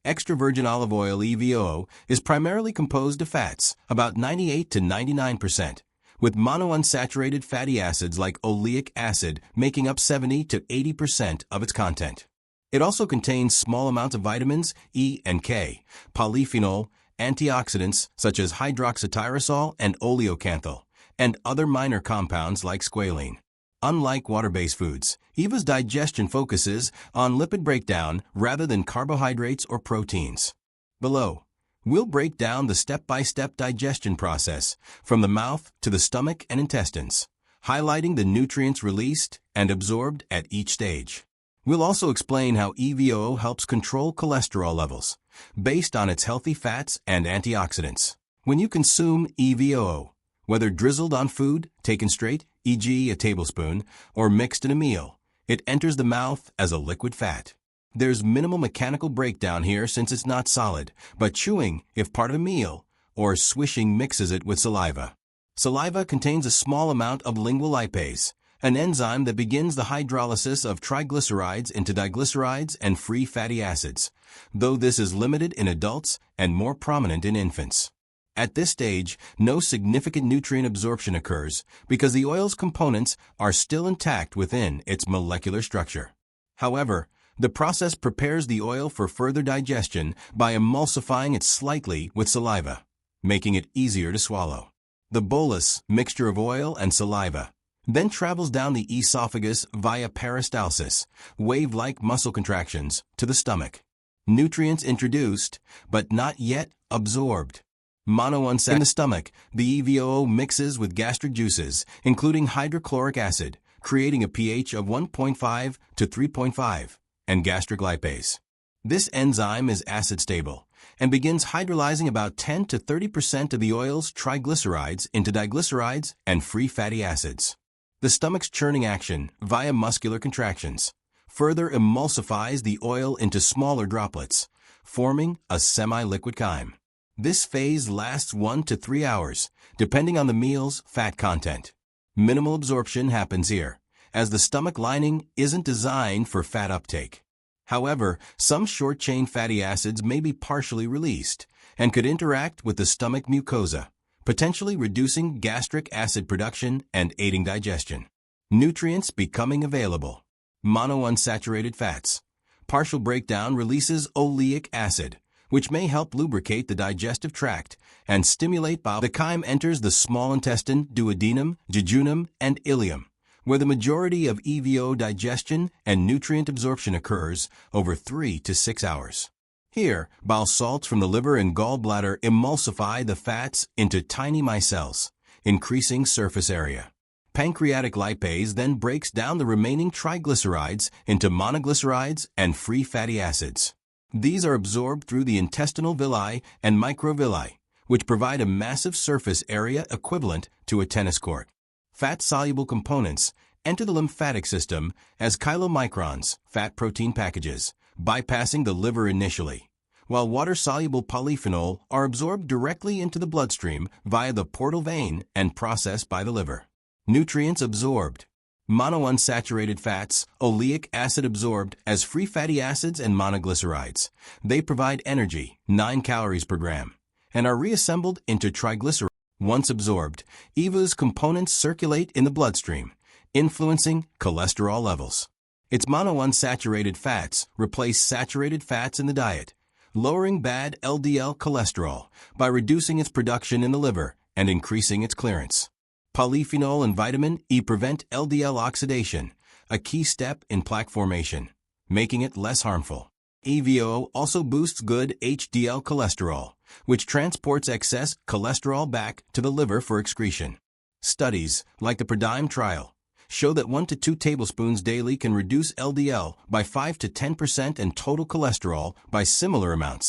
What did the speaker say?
Extra virgin olive oil EVOO is primarily composed of fats, about 98 to 99%, with monounsaturated fatty acids like oleic acid making up 70 to 80% of its content. It also contains small amounts of vitamins E and K, polyphenol, antioxidants such as hydroxytyrosol and oleocanthal, and other minor compounds like squalene. Unlike water-based foods, EVOO's digestion focuses on lipid breakdown rather than carbohydrates or proteins. Below, we'll break down the step-by-step digestion process from the mouth to the stomach and intestines, highlighting the nutrients released and absorbed at each stage. We'll also explain how EVOO helps control cholesterol levels, based on its healthy fats and antioxidants. When you consume EVOO, whether drizzled on food, taken straight, e.g. a tablespoon, or mixed in a meal, it enters the mouth as a liquid fat. There's minimal mechanical breakdown here since it's not solid, but chewing, if part of a meal, or swishing mixes it with saliva. Saliva contains a small amount of lingual lipase, an enzyme that begins the hydrolysis of triglycerides into diglycerides and free fatty acids, though this is limited in adults and more prominent in infants. At this stage, no significant nutrient absorption occurs because the oil's components are still intact within its molecular structure. However, the process prepares the oil for further digestion by emulsifying it slightly with saliva, making it easier to swallow. The bolus, mixture of oil and saliva, then travels down the esophagus via peristalsis, wave-like muscle contractions, to the stomach. Nutrients introduced, but not yet absorbed. Monounsaturated in the stomach, the EVOO mixes with gastric juices, including hydrochloric acid, creating a pH of 1.5 to 3.5, and gastric lipase. This enzyme is acid-stable and begins hydrolyzing about 10 to 30% of the oil's triglycerides into diglycerides and free fatty acids. The stomach's churning action, via muscular contractions, further emulsifies the oil into smaller droplets, forming a semi-liquid chyme. This phase lasts 1 to 3 hours, depending on the meal's fat content. Minimal absorption happens here, as the stomach lining isn't designed for fat uptake. However, some short-chain fatty acids may be partially released and could interact with the stomach mucosa, potentially reducing gastric acid production and aiding digestion. Nutrients becoming available. Monounsaturated fats. Partial breakdown releases oleic acid, which may help lubricate the digestive tract and stimulate bile. The chyme enters the small intestine, duodenum, jejunum, and ileum, where the majority of EVOO digestion and nutrient absorption occurs over 3 to 6 hours. Here, bile salts from the liver and gallbladder emulsify the fats into tiny micelles, increasing surface area. Pancreatic lipase then breaks down the remaining triglycerides into monoglycerides and free fatty acids. These are absorbed through the intestinal villi and microvilli, which provide a massive surface area equivalent to a tennis court. Fat-soluble components enter the lymphatic system as chylomicrons, fat protein packages, bypassing the liver initially, while water-soluble polyphenol are absorbed directly into the bloodstream via the portal vein and processed by the liver. Nutrients absorbed. Monounsaturated fats, oleic acid absorbed as free fatty acids and monoglycerides. They provide energy, 9 calories per gram, and are reassembled into triglycerides. Once absorbed, EVOO's components circulate in the bloodstream, influencing cholesterol levels. Its monounsaturated fats replace saturated fats in the diet, lowering bad LDL cholesterol by reducing its production in the liver and increasing its clearance. Polyphenol and vitamin E prevent LDL oxidation, a key step in plaque formation, making it less harmful. EVOO also boosts good HDL cholesterol, which transports excess cholesterol back to the liver for excretion. Studies, like the PRIDIME trial, show that 1 to 2 tablespoons daily can reduce LDL by 5 to 10% and total cholesterol by similar amounts.